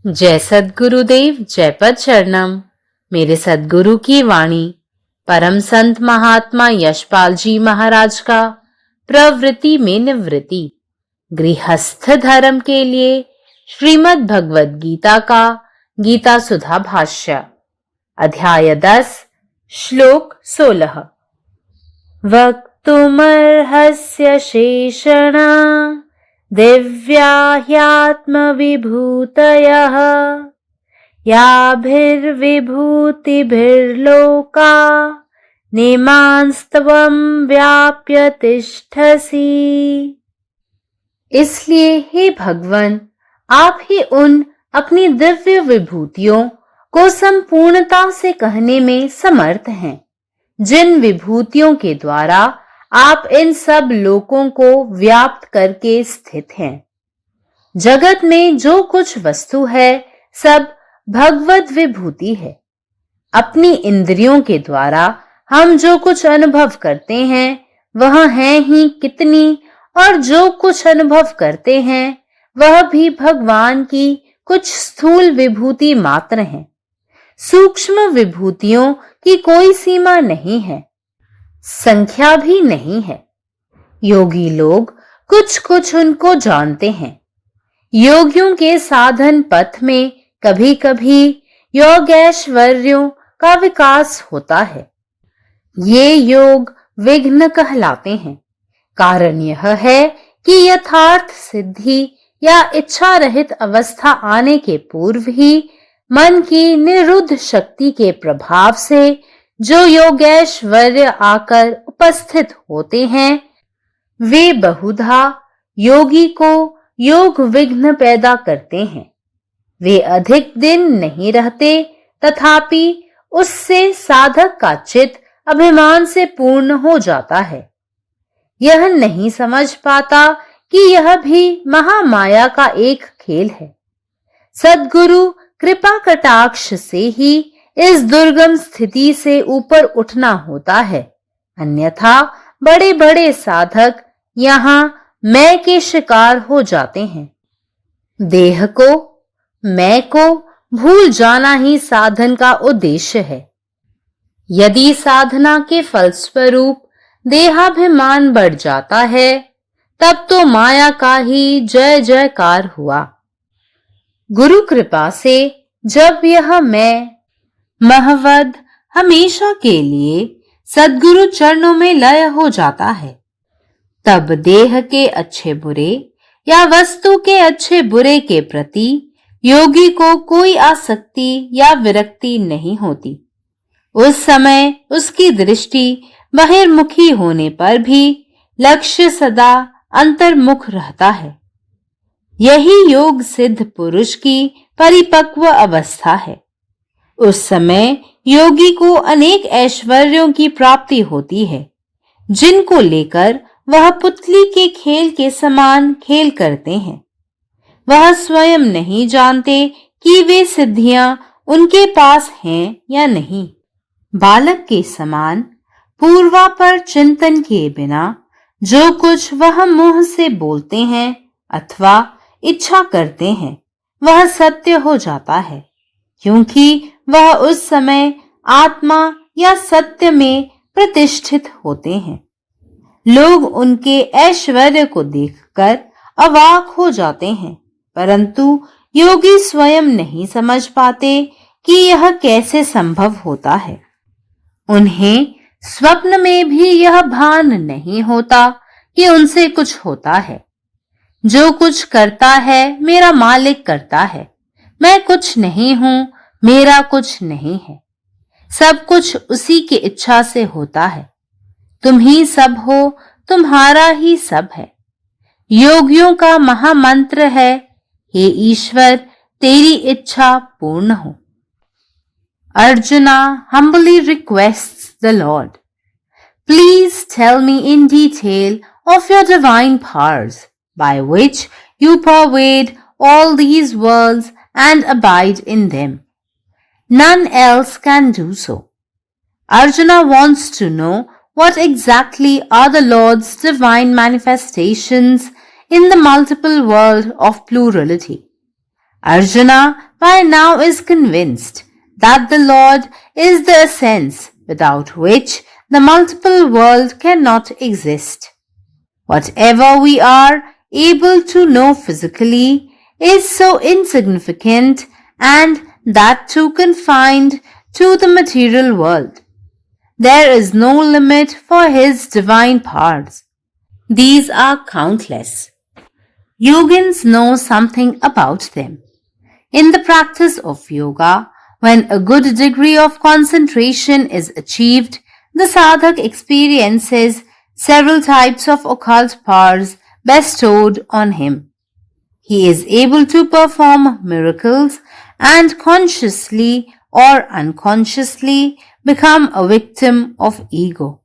जय सद्गुरुदेव, जय पद शरणम। मेरे सद्गुरु की वाणी परम संत महात्मा यशपाल जी महाराज का प्रवृत्ति में निवृत्ति गृहस्थ धर्म के लिए श्रीमद् भगवद गीता का गीता सुधा भाष्य अध्याय 10 श्लोक 16। वक्तुमर्हस्य शेषणा दिव्या ह्यात्मविभूतयः याभिर्विभूतिभिर्लोका निमांस्त्वं व्याप्य तिष्ठसि। इसलिए हे भगवन, आप ही उन अपनी दिव्य विभूतियों को संपूर्णता से कहने में समर्थ हैं, जिन विभूतियों के द्वारा आप इन सब लोकों को व्याप्त करके स्थित हैं। जगत में जो कुछ वस्तु है सब भगवत विभूति है। अपनी इंद्रियों के द्वारा हम जो कुछ अनुभव करते हैं वह है ही कितनी, और जो कुछ अनुभव करते हैं वह भी भगवान की कुछ स्थूल विभूति मात्र है। सूक्ष्म विभूतियों की कोई सीमा नहीं है, संख्या भी नहीं है। योगी लोग कुछ कुछ उनको जानते हैं। योगियों के साधन पथ में कभी कभी योगैश्वर्यों का विकास होता है। ये योग विघ्न कहलाते हैं। कारण यह है कि यथार्थ सिद्धि या इच्छा रहित अवस्था आने के पूर्व ही मन की निरुद्ध शक्ति के प्रभाव से जो योगैश्वर्य आकर उपस्थित होते हैं, वे बहुधा योगी को योग विघ्न पैदा करते हैं। वे अधिक दिन नहीं रहते, तथापि उससे साधक का चित्त अभिमान से पूर्ण हो जाता है। यह नहीं समझ पाता कि यह भी महामाया का एक खेल है। सद्गुरु कृपा कटाक्ष से ही इस दुर्गम स्थिति से ऊपर उठना होता है, अन्यथा बड़े बड़े साधक यहाँ मैं के शिकार हो जाते हैं। देह को, मैं को भूल जाना ही साधन का उद्देश्य है। यदि साधना के फलस्वरूप देहाभिमान बढ़ जाता है, तब तो माया का ही जय जयकार हुआ। गुरु कृपा से जब यह मैं महवद हमेशा के लिए सद्गुरु चरणों में लय हो जाता है, तब देह के अच्छे बुरे या वस्तु के अच्छे बुरे के प्रति योगी को कोई आसक्ति या विरक्ति नहीं होती। उस समय उसकी दृष्टि बहिर्मुखी होने पर भी लक्ष्य सदा अंतर्मुख रहता है। यही योग सिद्ध पुरुष की परिपक्व अवस्था है। उस समय योगी को अनेक ऐश्वर्यों की प्राप्ति होती है, जिनको लेकर वह पुतली के खेल के समान खेल करते हैं। वह स्वयं नहीं जानते कि वे सिद्धियां उनके पास हैं या नहीं। बालक के समान पूर्वापर चिंतन किए बिना जो कुछ वह मुंह से बोलते हैं अथवा इच्छा करते हैं, वह सत्य हो जाता है, क्योंकि वह उस समय आत्मा या सत्य में प्रतिष्ठित होते हैं। लोग उनके ऐश्वर्य को देखकर अवाक हो जाते हैं, परंतु योगी स्वयं नहीं समझ पाते कि यह कैसे संभव होता है। उन्हें स्वप्न में भी यह भान नहीं होता कि उनसे कुछ होता है। जो कुछ करता है मेरा मालिक करता है, मैं कुछ नहीं हूं, मेरा कुछ नहीं है। सब कुछ उसी की इच्छा से होता है। तुम ही सब हो, तुम्हारा ही सब है। योगियों का महामंत्र है, हे ईश्वर, तेरी इच्छा पूर्ण हो। Arjuna humbly requests the Lord, please tell me in detail of your divine powers, by which you pervade all these worlds and abide in them. None else can do so. Arjuna wants to know what exactly are the Lord's divine manifestations in the multiple world of plurality. Arjuna by now is convinced that the Lord is the essence without which the multiple world cannot exist. Whatever we are able to know physically is so insignificant and that too confined to the material world. There is no limit for his divine powers. These are countless. Yogins know something about them. In the practice of yoga, when a good degree of concentration is achieved, the sadhak experiences several types of occult powers bestowed on him. He is able to perform miracles and consciously or unconsciously become a victim of ego.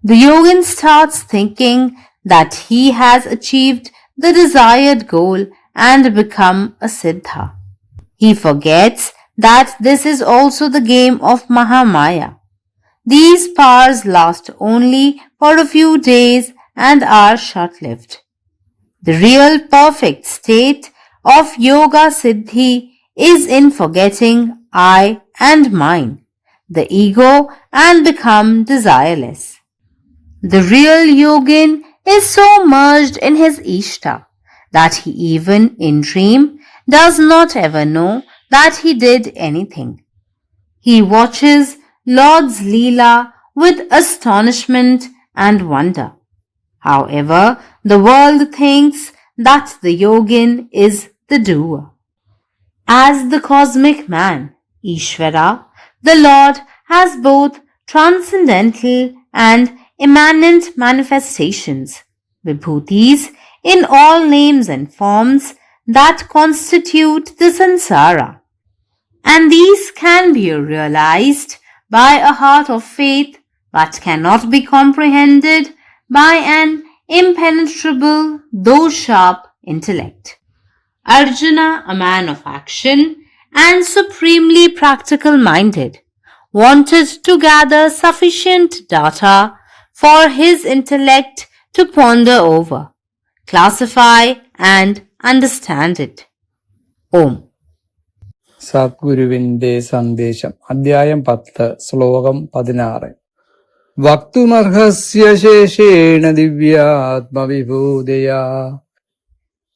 The yogin starts thinking that he has achieved the desired goal and become a siddha. He forgets that this is also the game of Mahamaya. These powers last only for a few days and are short-lived. The real perfect state of yoga siddhi is in forgetting I and mine, the ego, and become desireless. The real yogin is so merged in his Ishta that he even in dream does not ever know that he did anything. He watches Lord's Leela with astonishment and wonder. However, the world thinks that the yogin is the doer. As the cosmic man, Ishvara, the Lord has both transcendental and immanent manifestations, vibhutis, in all names and forms that constitute the samsara. And these can be realized by a heart of faith but cannot be comprehended by an impenetrable though sharp intellect. Arjuna, a man of action and supremely practical minded, wanted to gather sufficient data for his intellect to ponder over, classify and understand it. Om. സദ്ഗുരുവിന്റെ സന്ദേശം അധ്യായം 10 ശ്ലോകം 16 വക്തുമർഹസ്യ ശേഷേണ ദിവ്യാത്മവിഭൂതയാ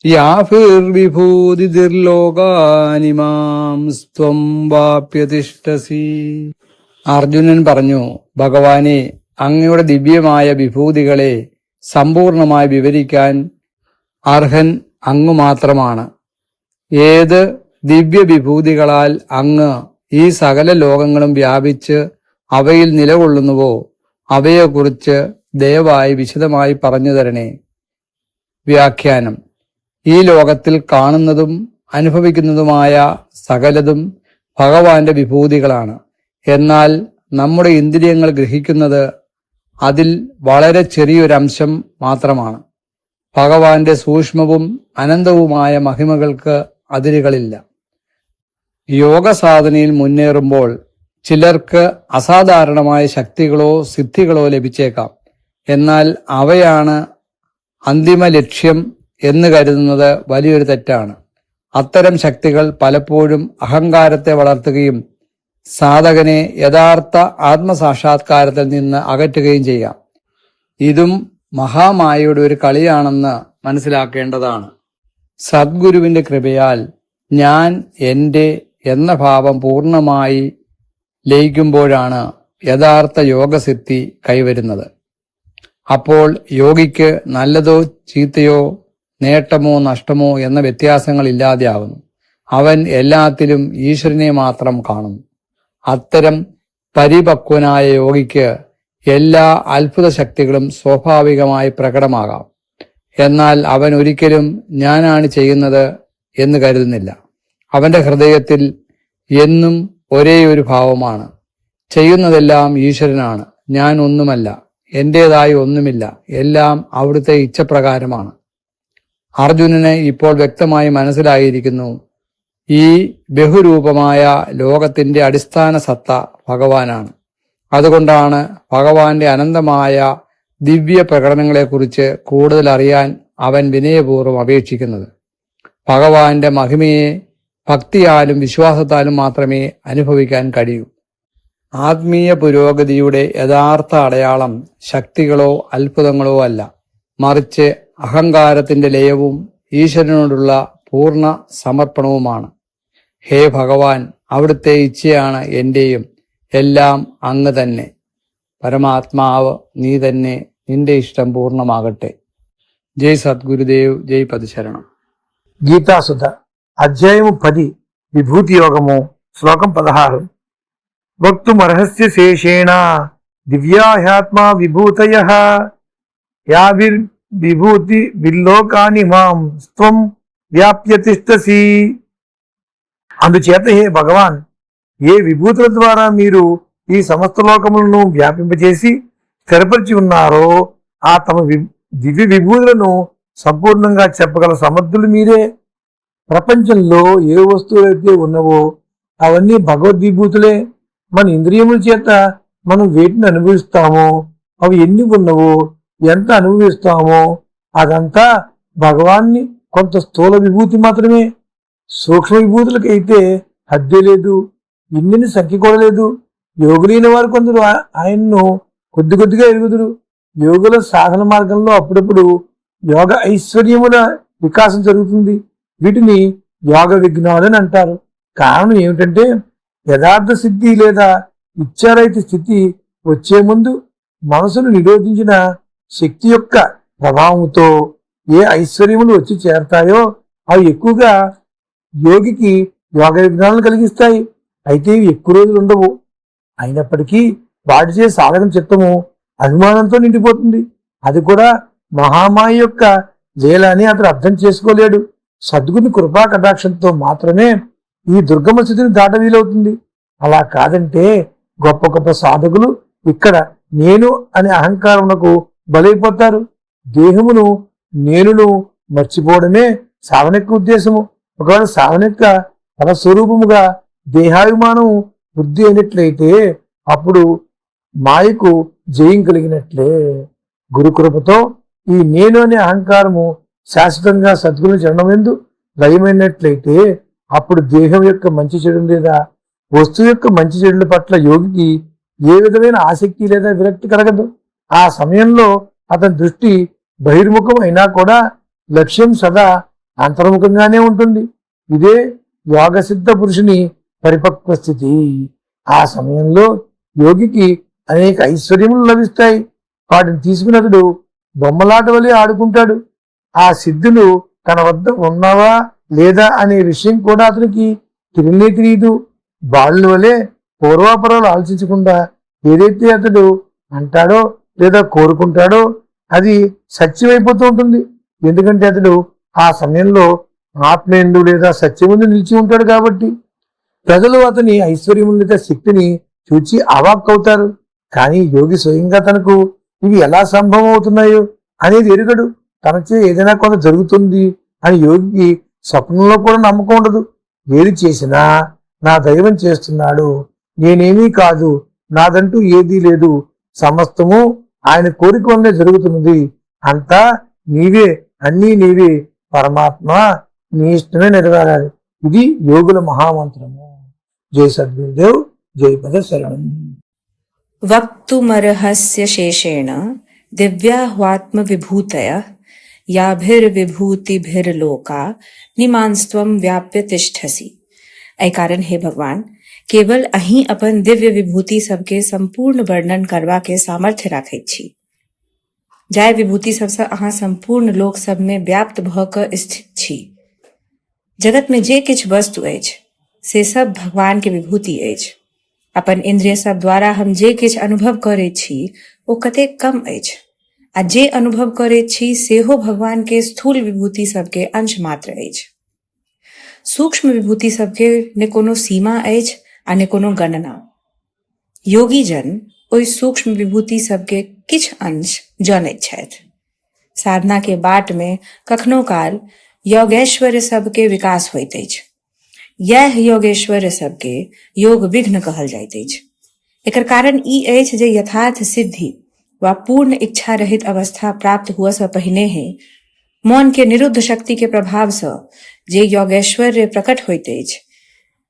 യാഭിർവിഭൂതിർലോകാനിമാം സ്ത്വം വാപ്യതിഷ്ഠസി. അർജുനൻ പറഞ്ഞു, ഭഗവാനെ, അങ്ങയുടെ ദിവ്യമായ വിഭൂതികളെ സമ്പൂർണമായി വിവരിക്കാൻ അർഹൻ അങ്ങു മാത്രമാണ്. ഏത് ദിവ്യവിഭൂതികളാൽ അങ്ങ് ഈ സകല ലോകങ്ങളും വ്യാപിച്ച് അവയിൽ നിലകൊള്ളുന്നുവോ അവയെക്കുറിച്ച് ദയവായി വിശദമായി പറഞ്ഞു തരണേ. വ്യാഖ്യാനം: ഈ ലോകത്തിൽ കാണുന്നതും അനുഭവിക്കുന്നതുമായ സകലതും ഭഗവാന്റെ വിഭൂതികളാണ്. എന്നാൽ നമ്മുടെ ഇന്ദ്രിയങ്ങൾ ഗ്രഹിക്കുന്നത് അതിൽ വളരെ ചെറിയൊരംശം മാത്രമാണ്. ഭഗവാന്റെ സൂക്ഷ്മവും അനന്തവുമായ മഹിമകൾക്ക് അതിരുകളില്ല. യോഗസാധനയിൽ മുന്നേറുമ്പോൾ ചിലർക്ക് അസാധാരണമായ ശക്തികളോ സിദ്ധികളോ ലഭിച്ചേക്കാം. എന്നാൽ അവയാണ് അന്തിമ ലക്ഷ്യം എന്ന് കരുതുന്നത് വലിയൊരു തെറ്റാണ്. അത്തരം ശക്തികൾ പലപ്പോഴും അഹങ്കാരത്തെ വളർത്തുകയും സാധകനെ യഥാർത്ഥ ആത്മസാക്ഷാത്കാരത്തിൽ നിന്ന് അകറ്റുകയും ചെയ്യാം. ഇതും മഹാമായയുടെ ഒരു കളിയാണെന്ന് മനസ്സിലാക്കേണ്ടതാണ്. സദ്ഗുരുവിന്റെ കൃപയാൽ ഞാൻ എൻ്റെ എന്ന ഭാവം പൂർണ്ണമായി ലയിക്കുമ്പോഴാണ് യഥാർത്ഥ യോഗസിദ്ധി കൈവരുന്നത്. അപ്പോൾ യോഗിക്ക് നല്ലതോ ചീത്തയോ നേട്ടമോ നഷ്ടമോ എന്ന വ്യത്യാസങ്ങളില്ലാതെയാകുന്നു. അവൻ എല്ലാത്തിലും ഈശ്വരനെ മാത്രം കാണുന്നു. അത്തരം പരിപക്വനായ യോഗിക്ക് എല്ലാ അത്ഭുത ശക്തികളും സ്വാഭാവികമായി പ്രകടമാകാം. എന്നാൽ അവൻ ഒരിക്കലും ഞാനാണ് ചെയ്യുന്നത് എന്ന് കരുതുന്നില്ല. അവന്റെ ഹൃദയത്തിൽ എന്നും ഒരേ ഒരു ഭാവമാണ്. ചെയ്യുന്നതെല്ലാം ഈശ്വരനാണ്. ഞാൻ ഒന്നുമല്ല, എന്റേതായി ഒന്നുമില്ല, എല്ലാം അവിടുത്തെ ഇച്ഛപ്രകാരമാണ്. അർജുനന് ഇപ്പോൾ വ്യക്തമായി മനസ്സിലായിരിക്കുന്നു, ഈ ബഹുരൂപമായ ലോകത്തിന്റെ അടിസ്ഥാന സത്ത ഭഗവാനാണ്. അതുകൊണ്ടാണ് ഭഗവാന്റെ അനന്തമായ ദിവ്യ പ്രകടനങ്ങളെക്കുറിച്ച് കൂടുതൽ അറിയാൻ അവൻ വിനയപൂർവ്വം അപേക്ഷിക്കുന്നത്. ഭഗവാന്റെ മഹിമയെ ഭക്തിയാലും വിശ്വാസത്താലും മാത്രമേ അനുഭവിക്കാൻ കഴിയൂ. ആത്മീയ പുരോഗതിയുടെ യഥാർത്ഥ അടയാളം ശക്തികളോ അത്ഭുതങ്ങളോ അല്ല, മറിച്ച് അഹങ്കാരത്തിന്റെ ലയവും ഈശ്വരനോടുള്ള പൂർണ്ണ സമർപ്പണവുമാണ്. ഹേ ഭഗവാൻ, അവിടുത്തെ ഇച്ഛയാണ് എന്റെയും, എല്ലാം അങ്ങ് തന്നെ. പരമാത്മാവ് നീ തന്നെ, നിന്റെ ഇഷ്ടം പൂർണ്ണമാകട്ടെ. జై సద్గురుదేవ్, జై పదశరణం. గీతాసుధ అధ్యాయము 10 విభూతి యోగము శ్లోకం 16. వక్తుమర్హస్య శేషేణ దివ్యాహ్యాత్మా విభూతయః యాభిర్విభూతి విల్లోకాని మాం స్త్వం వ్యాప్య తిష్టసి. అందుచేత హే భగవాన్, ఏ విభూతుల ద్వారా మీరు ఈ సమస్త లోకములను వ్యాపింపచేసి స్థిరపరిచి ఉన్నారో ఆ తమ దివ్య విభూతులను సంపూర్ణంగా చెప్పగల సమర్థులు మీరే. ప్రపంచంలో ఏ వస్తువులైతే ఉన్నవో అవన్నీ భగవద్విభూతులే. మన ఇంద్రియముల చేత మనం వేటిని అనుభవిస్తామో, అవి ఎన్ని ఉన్నవో, ఎంత అనుభవిస్తామో అదంతా భగవాన్ని కొంత స్థూల విభూతి మాత్రమే. సూక్ష్మ విభూతులకైతే హద్దే లేదు, ఇన్నిని సంఖ్య కూడా లేదు. యోగులైన వారు కొందరు ఆయన్ను కొద్ది కొద్దిగా ఎరుగుదురు. యోగుల సాధన మార్గంలో అప్పుడప్పుడు యోగ ఐశ్వర్యముల వికాసం జరుగుతుంది. వీటిని యోగ విఘ్నాలు అని అంటారు. కారణం ఏమిటంటే యథార్థ సిద్ధి లేదా ఇచ్చారైతే స్థితి వచ్చే ముందు మనసును నిరోధించిన శక్తి యొక్క ప్రభావంతో ఏ ఐశ్వర్యములు వచ్చి చేరతాయో అవి ఎక్కువగా యోగికి యోగ విఘ్నాలను కలిగిస్తాయి. అయితే ఇవి ఎక్కువ రోజులు ఉండవు. అయినప్పటికీ వాటిచే సాధకం చిత్తము అభిమానంతో నిండిపోతుంది. అది కూడా మహామాయ యొక్క లీల అని అతను అర్థం చేసుకోలేడు. సద్గుని కృపా కటాక్షంతో మాత్రమే ఈ దుర్గమ స్థితిని దాట వీలవుతుంది. అలా కాదంటే గొప్ప గొప్ప సాధకులు ఇక్కడ నేను అనే అహంకారమునకు బలైపోతారు. దేహమును నేనును మర్చిపోవడమే సాధన యొక్క ఉద్దేశము. ఒకవేళ సాధన యొక్క ఫలస్వరూపముగా దేహాభిమానం వృద్ధి అయినట్లయితే అప్పుడు మాయకు జయం కలిగినట్లే. గురుకృపతో ఈ నేను అనే అహంకారము శాశ్వతంగా సద్గురు చరణమెందు లయమైనట్లయితే అప్పుడు దేహం యొక్క మంచి చెడు లేదా వస్తువు యొక్క మంచి చెడుల పట్ల యోగికి ఏ విధమైన ఆసక్తి లేదా విరక్తి కలగదు. ఆ సమయంలో అతని దృష్టి బహిర్ముఖం అయినా కూడా లక్ష్యం సదా అంతర్ముఖంగానే ఉంటుంది. ఇదే యోగసిద్ధ పురుషుని పరిపక్వ స్థితి. ఆ సమయంలో యోగికి అనేక ఐశ్వర్యములు లభిస్తాయి. వాటిని తీసుకుని అతడు బొమ్మలాట వలె ఆడుకుంటాడు. ఆ సిద్ధులు తన వద్ద ఉన్నవా లేదా అనే విషయం కూడా అతనికి తెలియదు. బాలుల వలె పూర్వాపరాలు ఆలోచించకుండా ఏదైతే అతడు అంటాడో లేదా కోరుకుంటాడో అది సత్యమైపోతూ ఉంటుంది. ఎందుకంటే అతడు ఆ సమయంలో ఆత్మేందు లేదా సత్యముందు నిలిచి ఉంటాడు కాబట్టి. ప్రజలు అతని ఐశ్వర్యములు లేదా శక్తిని చూచి అవాక్కవుతారు. కానీ యోగి స్వయంగా తనకు ఇవి ఎలా సంభవం అవుతున్నాయో అనేది ఎరుగడు. తనచే ఏదైనా కొంత జరుగుతుంది అని యోగికి స్వప్నంలో కూడా నమ్మకం ఉండదు. ఏది చేసినా నా దైవం చేస్తున్నాడు, నేనేమీ కాదు, నాదంటూ ఏదీ లేదు, సమస్తము ఆయన కోరిక వల్లే జరుగుతున్నది, అంతా నీవే, అన్నీ నీవే, పరమాత్మ నీ ఇష్టమే నెరవేరాలి. ఇది యోగుల మహామంత్రము. జై సద్గురుదేవ్, జై పద శరణం. వక్తుమర్హస్య శేషేణ దివ్యాహ్వాత్మ విభూతయ याभिर्विभूतिभिर्लोका निमांस्त्वं व्याप्य तिष्ठसि. ऐ कारण हे भगवान, केवल अहीं अपन दिव्य विभूति सबके संपूर्ण वर्णन करवा के सामर्थ्य राखैत छी. जाय विभूति सबसे अहाँ संपूर्ण लोक सब में व्याप्त भ क स्थित छी. जगत में जे किछ वस्तु अछि से सब भगवान के विभूति अछि. अपन इंद्रिय सब द्वारा हम जे किछ अनुभव करैत छी ओ कतेक कम अछि. आ जे अनुभव करैत छी सेहो भगवान के स्थूल विभूति सबके अंश मात्र अछि. सूक्ष्म विभूति सबके ने कोनो सीमा अछि आ ने कोनो गणना. योगी जन ओहि सूक्ष्म विभूति सबके किछ अंश जानैत छथि. साधना के बाट में कखनो काल योगेश्वर्य सबके विकास होइत अछि. यह योगेश्वर्य सबके योग विघ्न कहल जाइत अछि. एकर कारण ई अछि जे यथार्थ सिद्धि वा पूर्ण इच्छा रहित अवस्था प्राप्त हुआ से पहले ही मन के निरुद्ध शक्ति के प्रभाव से जे योगैश्वर्य प्रकट होइत अछि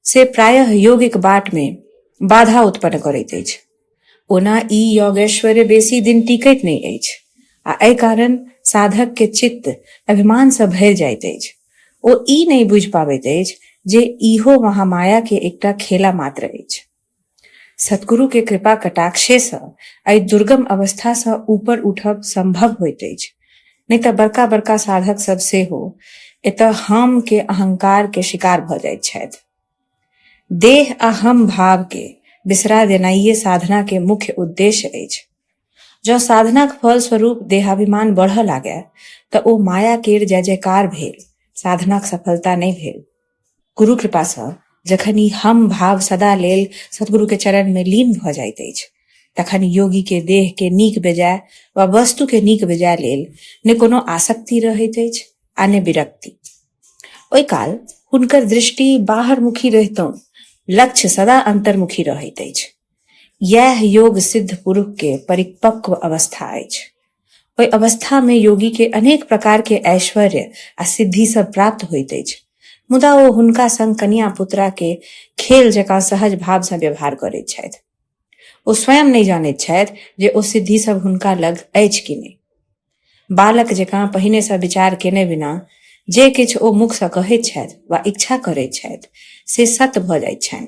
से प्रायः यौगिक बाट में बाधा उत्पन्न करैत अछि। ओना ई योगैश्वर्य बेसी दिन टिकैत नहीं अछि आ एहि कारण साधक के चित्त अभिमान से भरि जाइत अछि। ओ ई नहीं बुझि पाबैत अछि जे इहो महामाया के एकटा खेला मात्र अछि। सतगुरु के कृपा कटाक्षे से एहि दुर्गम अवस्था से ऊपर उठब संभव होइत अछि। नहीं तऽ बड़का बड़का साधक सब सेहो एतऽ हम के अहंकार के शिकार भ जाइत छथि। देह आ हम भाव के बिसरा देनाइये साधना के मुख्य उद्देश्य अछि। जँ साधनाक फल स्वरूप देहाभिमान बढ़ऽ लागे तऽ ओ माया केर जय जयकार भेल, साधनाक सफलता नहीं भेल। गुरु कृपा सँ जखन ई हम भाव सदा लेल सतगुरु के चरण में लीन भ जाइत अछि तखन योगी के देह के नीक बेजाय वा वस्तु के नीक बेजाय लेल ने कोनो आसक्ति रहैत अछि आ ने विरक्ति। ओहि काल हुनकर दृष्टि बाहरमुखी रहितौ, लक्ष्य सदा अंतर्मुखी रहैत अछि। यह योग सिद्ध पुरुष के परिपक्व अवस्था अछि। ओहि अवस्था में योगी के अनेक प्रकार के ऐश्वर्य आ सिद्धि सब प्राप्त होइत अछि, मुदा ओ हुनका संग कन्या पुत्रा के खेल जकाँ सहज भाव से व्यवहार करैत छथि। ओ स्वयं नहीं जानैत छथि जे ओ सिद्धि सब हुनका लग अछि कि नहीं। बालक जकाँ पहिने से विचार केने बिना जे किछु ओ मुख से कहैत छथि वा इच्छा करैत छथि से सत्य भ जाइत छनि,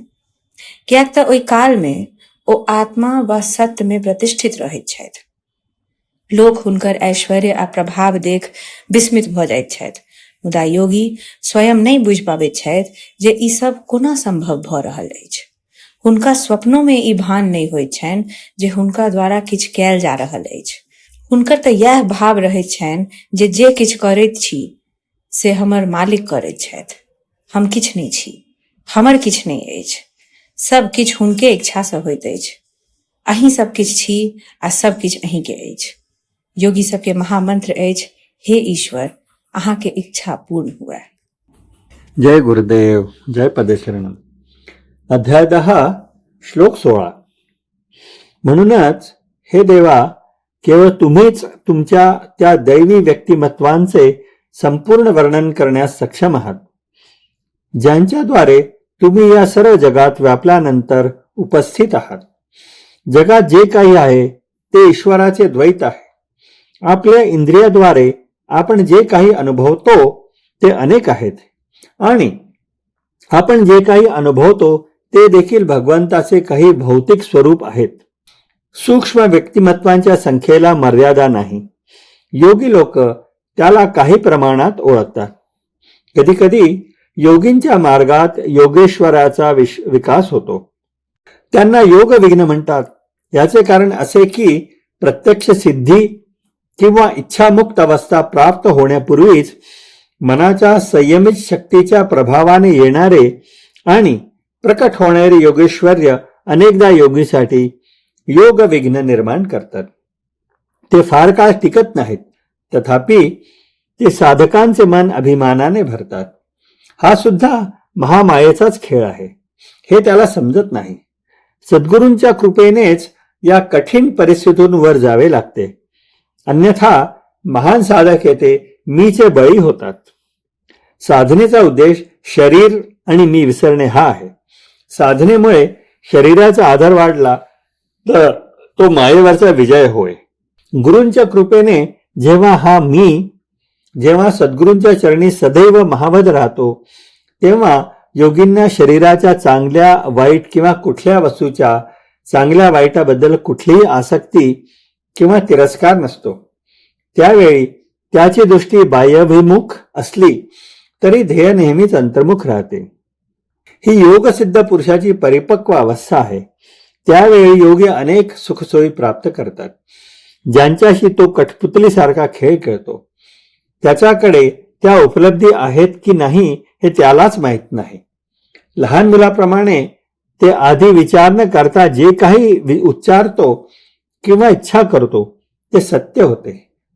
किएक तऽ ओहि काल में ओ आत्मा वा सत्य में प्रतिष्ठित रहैत छथि। लोक हुनकर ऐश्वर्य आ प्रभाव देख विस्मित भ जाइत छथि, मुदा योगी स्वयं नहीं बुझि पाबैत छथि जे ई सब कोना संभव भ रहल अछि। हुनका स्वप्नों में ई भान नहीं होइत छनि जे हुनका द्वारा किछु कयल जा रहल अछि। हुनकर तऽ यह भाव रहैत छनि जे किछु करैत छी से हमर मालिक करैत छथि, हम किछु नहीं छी, हमर किछु नहीं अछि, सब किछु हुनके इच्छा से होइत अछि। अहीं सब किछु छी आ सब किछु अहीं के अछि। योगी सबके महामंत्र अछि, हे ईश्वर अहाँ के इच्छा पूर्ण हुए। जय गुरुदेव, जय पदशरणम। अध्याय 10 श्लोक 16। म्हणूनच हे देवा, केवळ तुम्हीच तुमच्या त्या दैवी व्यक्तिमत्वांचे संपूर्ण वर्णन करण्यास सक्षम आहात, ज्यांच्याद्वारे तुम्ही या सर्व जगात व्यापल्यानंतर उपस्थित आहात। जगात जे काही आहे ते ईश्वराचे द्वैत आहे। आपल्या इंद्रियाद्वारे आपण जे काही अनुभवतो ते अनेक आहेत आणि आपण जे काही अनुभवतो ते देखील भगवंताचे काही भौतिक स्वरूप आहेत। सूक्ष्म व्यक्तिमत्वांच्या संख्येला मर्यादा नाही। योगी लोक त्याला काही प्रमाणात ओळखतात। कधीकधी योगींच्या मार्गात योगेश्वराचा विकास होतो, त्यांना योग विघ्न म्हणतात। याचे कारण असे की प्रत्यक्ष सिद्धी किंवा इच्छामुक्त अवस्था प्राप्त होण्यापूर्वीच मनाच्या संयमित शक्तीच्या प्रभावाने येणारे आणि प्रकट होणारे योगेश्वर्य अनेकदा योगीसाठी योग विघ्न निर्माण करतात। ते फार काळ टिकत नाहीत, तथापि ते साधकांचे मन अभिमानाने भरतात। हा सुद्धा महामायेचाच खेळ आहे, हे त्याला समजत नाही। सद्गुरूंच्या कृपेनेच या कठीण परिस्थितीतून वर जावे लागते, अन्यथा महान साधक येथे मीचे बळी होतात। साधनेचा उद्देश शरीर आणि मी विसरणे हा आहे। साधनेमुळे शरीराचा आधार वाढला तर तो मायेवरचा विजय होय। गुरूंच्या कृपेने जेव्हा सद्गुरूंच्या चरणी सदैव महावद राहतो, तेव्हा योगींना शरीराच्या चांगल्या वाईट किंवा कुठल्या वस्तूच्या चांगल्या वाईटाबद्दल कुठलीही आसक्ती किंवा तिरस्कार नसतो। त्यावेळी त्याची दृष्टी बाह्याभिमुख असली तरी ध्येय नेहमीच अंतर्मुख राहते। ही योगसिद्ध पुरुषाची परिपक्व अवस्था आहे। त्यावेळी योगी अनेक सुखसोयी प्राप्त करतात। ज्यांच्याशी तो कठपुतलीसारखा खेळ खेळतो त्याच्याकडे त्या उपलब्धी आहेत की नाही हे त्यालाच माहित नाही। लहान मुलाप्रमाणे ते आधी विचार न करता जे काही उच्चारतो किंवा इच्छा करतो ते सत्य होते,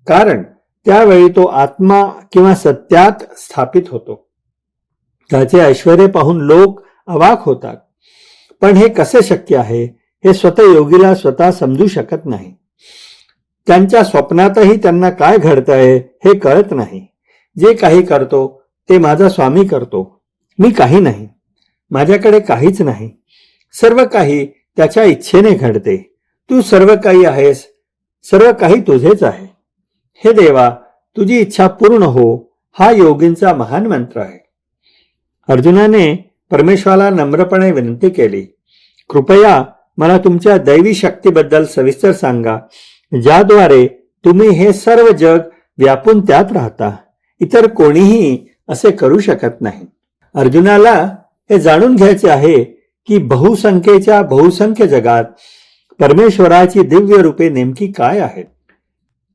कारण त्यावेळी तो आत्मा किंवा सत्यात स्थापित होतो। त्याचे ऐश्वर्य पाहून लोक अवाक होतात, पण हे कसे शक्य आहे हे स्वतः योगीला स्वतः समजू शकत नाही। त्यांच्या स्वप्नातही त्यांना काय घडतंय हे कळत नाही। जे काही करतो ते माझा स्वामी करतो. मी काही नाही, माझ्याकडे काहीच नाही. सर्व काही त्याच्या इच्छेने घडते. तू सर्व काही आहेस, सर्व काही तुझेच आहे. हे देवा, तुझी इच्छा पूर्ण हो, हा योगींचा महान मंत्र आहे. अर्जुनाने परमेश्वराला नम्रपणे विनंती केली, कृपया मला तुमच्या दैवी शक्तीबद्दल सविस्तर सांगा, ज्याद्वारे तुम्ही हे सर्व जग व्यापून त्यात राहता. इतर कोणीही असे करू शकत नाही. अर्जुनाला हे जाणून घ्यायचे आहे की बहुसंख्येच्या बहुसंख्य जगात परमेश्वराची दिव्य रूपे नेमकी काय आहेत.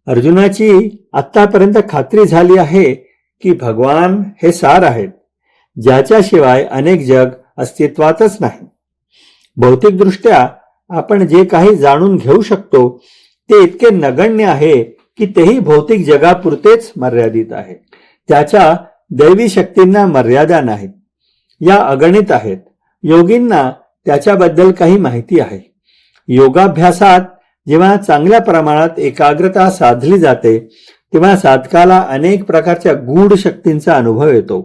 अर्जुनाची आतापर्यंत खात्री झाली आहे की भगवान हे सार आहेत, ज्याच्याशिवाय अनेक जग अस्तित्वातच नाही. भौतिकदृष्ट्या आपण जे काही जाणून घेऊ शकतो ते इतके नगण्य आहे की तेही भौतिक जगापुरतेच मर्यादित आहे. त्याच्या दैवी शक्तींना मर्यादा नाहीत, या अगणित आहेत. योगींना त्याच्याबद्दल काही माहिती आहे. योगाभ्यासात जेव्हा चांगल्या प्रमाणात एकाग्रता साधली जाते तेव्हा साधकाला अनेक प्रकारच्या गूढ शक्तींचा अनुभव येतो.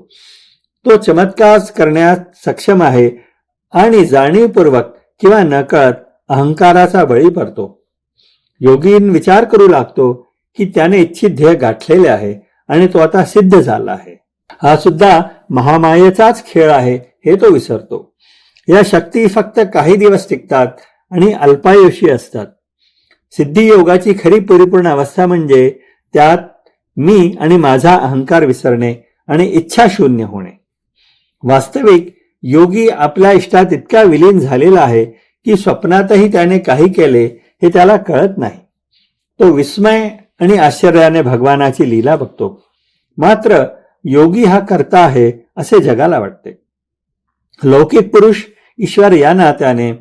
तो चमत्कार करण्यास सक्षम आहे आणि जाणीवपूर्वक किंवा नकळत अहंकाराचा बळी पडतो. योगीन विचार करू लागतो की त्याने इच्छित ध्येय गाठलेले आहे आणि तो आता सिद्ध झाला आहे. हा सुद्धा महामायेचाच खेळ आहे हे तो विसरतो. या शक्ती फक्त काही दिवस टिकतात आणि अल्पायुषी असतात. सिद्धी योगाची खरी परिपूर्ण अवस्था म्हणजे त्यात मी आणि माझा अहंकार विसरणे आणि इच्छा शून्य होणे. वास्तविक योगी आपल्या इष्टात इतका विलीन झालेला आहे की स्वप्नातही त्याने काही केले हे त्याला कळत नाही. तो विस्मय आणि आश्चर्याने भगवानाची लीला बघतो. मात्र योगी हा कर्ता आहे असे जगाला वाटते. लौकिक पुरुष ईश्वर या नात्याने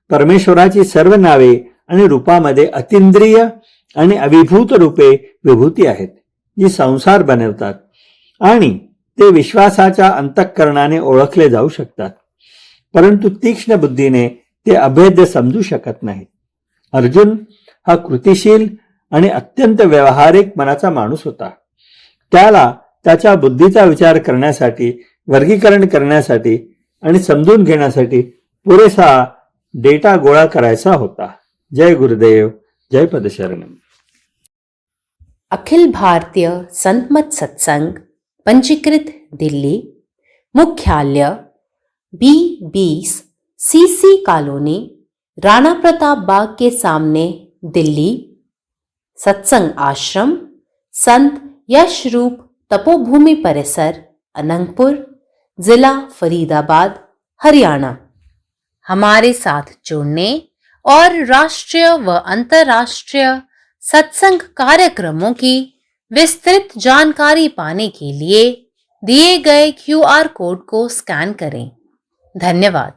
परमेश्वराची सर्व नावे आणि रूपामध्ये अतिंद्रिय आणि अविभूत रूपे विभूती आहेत, जी संसार बनवतात आणि ते विश्वासाच्या अंतःकरणाने ओळखले जाऊ शकतात, परंतु तीक्ष्ण बुद्धीने ते अभेद्य समजू शकत नाहीत. अर्जुन हा कृतिशील आणि अत्यंत व्यावहारिक मनाचा माणूस होता. त्याला त्याच्या बुद्धीचा विचार करण्यासाठी, वर्गीकरण करण्यासाठी आणि समजून घेण्यासाठी पुरेसा डेटा गोळा करायचा होता. जय गुरुदेव, जय पदशरणम. अखिल भारतीय संत मत सत्संग पंजीकृत दिल्ली, मुख्यालय B20 CC colony, Rana Pratap Bagh के सामने, दिल्ली. सत्संग आश्रम संत यशरूप तपोभूमि परिसर, अनंगपुर, जिला फरीदाबाद, हरियाणा. हमारे साथ जुड़ने और राष्ट्रीय व अंतर्राष्ट्रीय सत्संग कार्यक्रमों की विस्तृत जानकारी पाने के लिए दिए गए QR कोड को स्कैन करें. धन्यवाद.